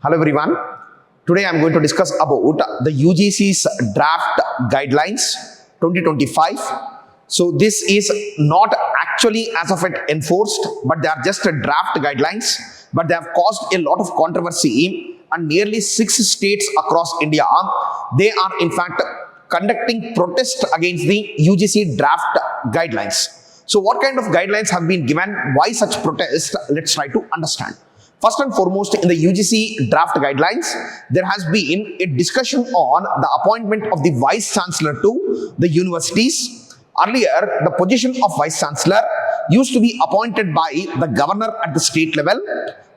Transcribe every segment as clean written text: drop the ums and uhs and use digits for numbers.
Hello everyone. Today I am going to discuss about the UGC's Draft Guidelines 2025. So this is not actually as of yet enforced, but they are just a draft guidelines, but they have caused a lot of controversy and nearly 6 states across India. They are in fact conducting protests against the UGC Draft Guidelines. So what kind of guidelines have been given? Why such protests? Let's try to understand. First and foremost, in the UGC draft guidelines, there has been a discussion on the appointment of the Vice Chancellor to the universities. Earlier, the position of Vice Chancellor used to be appointed by the governor at the state level,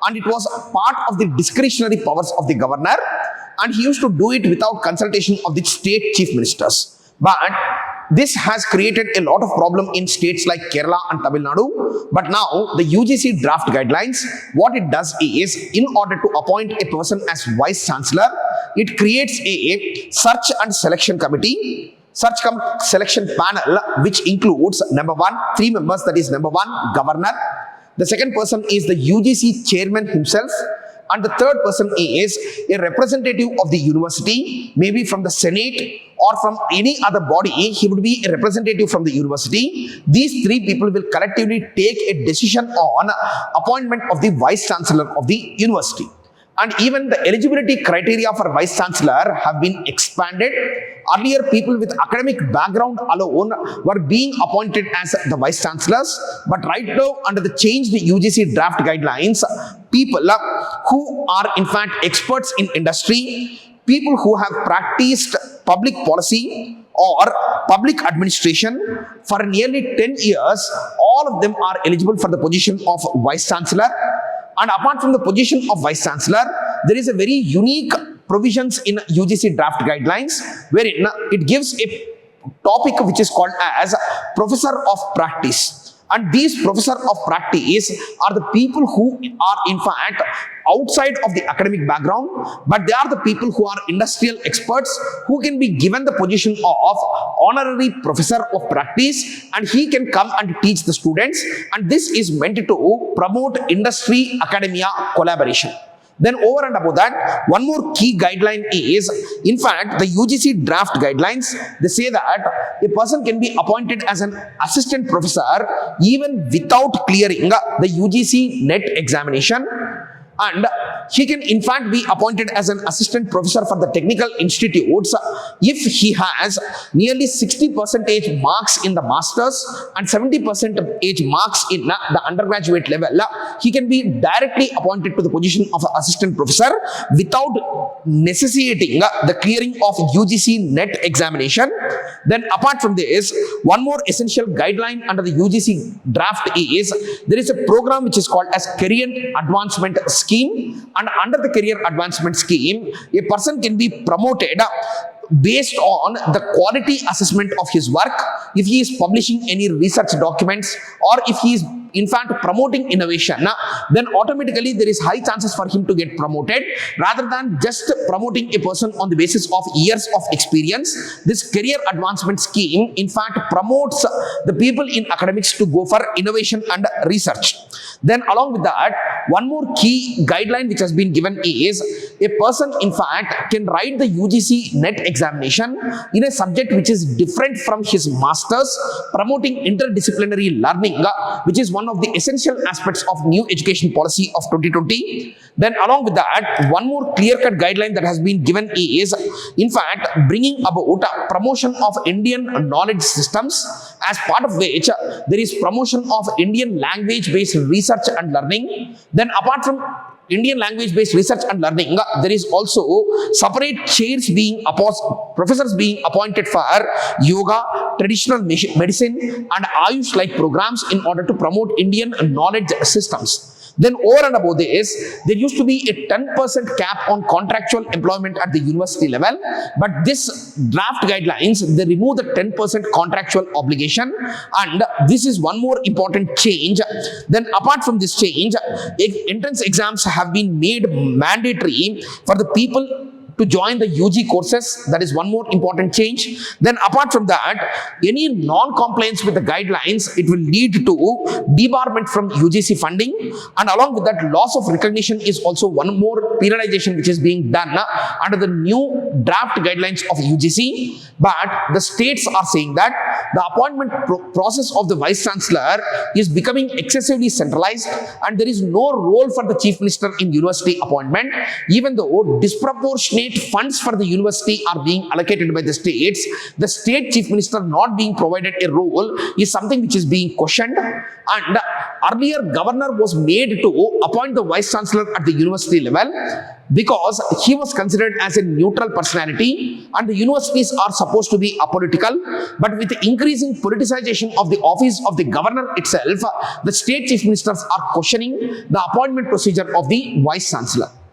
and it was part of the discretionary powers of the governor, and he used to do it without consultation of the state chief ministers. But this has created a lot of problem in states like Kerala and Tamil Nadu. But now the UGC draft guidelines, what it does is, in order to appoint a person as Vice Chancellor, it creates a search and selection committee, selection panel, which includes number one, 3 members, that is number one, governor. The second person is the UGC chairman himself. And the third person is a representative of the university, maybe from the Senate or from any other body. He would be a representative from the university. These 3 people will collectively take a decision on appointment of the Vice Chancellor of the university. And even the eligibility criteria for Vice Chancellor have been expanded. Earlier, people with academic background alone were being appointed as the Vice Chancellors. But right now, under the changed UGC draft guidelines, people who are in fact experts in industry, people who have practiced public policy or public administration for nearly 10 years, all of them are eligible for the position of Vice Chancellor. And apart from the position of Vice Chancellor, there is a very unique provisions in UGC draft guidelines, wherein it gives a topic which is called as Professor of Practice. And these Professor of Practice are the people who are in fact outside of the academic background, but they are the people who are industrial experts who can be given the position of honorary Professor of Practice, and he can come and teach the students, and this is meant to promote industry-academia collaboration. Then over and above that, one more key guideline is, in fact, the UGC draft guidelines, they say that a person can be appointed as an assistant professor even without clearing the UGC NET examination. And he can in fact be appointed as an assistant professor for the technical institutes if he has nearly 60% marks in the masters and 70% marks in the undergraduate level. He can be directly appointed to the position of assistant professor without necessitating the clearing of UGC NET examination. Then apart from this, one more essential guideline under the UGC draft is, there is a program which is called as Career Advancement Scheme. And under the Career Advancement Scheme, a person can be promoted based on the quality assessment of his work. If he is publishing any research documents, or if he is in fact promoting innovation, then automatically there is high chances for him to get promoted, rather than just promoting a person on the basis of years of experience. This Career Advancement Scheme in fact promotes the people in academics to go for innovation and research. Then along with that, one more key guideline which has been given is, a person in fact can write the UGC NET examination in a subject which is different from his masters, promoting interdisciplinary learning, which is one of the essential aspects of new education policy of 2020. Then along with that, one more clear-cut guideline that has been given is, in fact, bringing about promotion of Indian knowledge systems, as part of which there is promotion of Indian language-based research and learning. Then apart from Indian language-based research and learning, there is also separate chairs being professors being appointed for yoga, traditional medicine and Ayush-like programs in order to promote Indian knowledge systems. Then over and above this, there used to be a 10% cap on contractual employment at the university level, but this draft guidelines, they remove the 10% contractual obligation, and this is one more important change. Then apart from this change, entrance exams have been made mandatory for the people to join the UG courses. That is one more important change. Then apart from that, any non-compliance with the guidelines, it will lead to debarment from UGC funding, and along with that, loss of recognition is also one more penalization which is being done under the new draft guidelines of UGC. But the states are saying that the appointment process of the Vice Chancellor is becoming excessively centralized, and there is no role for the Chief Minister in university appointment, even though disproportionate funds for the university are being allocated by the states. The state Chief Minister not being provided a role is something which is being questioned, and earlier Governor was made to appoint the Vice Chancellor at the university level because he was considered as a neutral personality, and the universities are supposed to be apolitical. But with the increasing politicization of the office of the Governor itself, the state Chief Ministers are questioning the appointment procedure of the Vice Chancellor.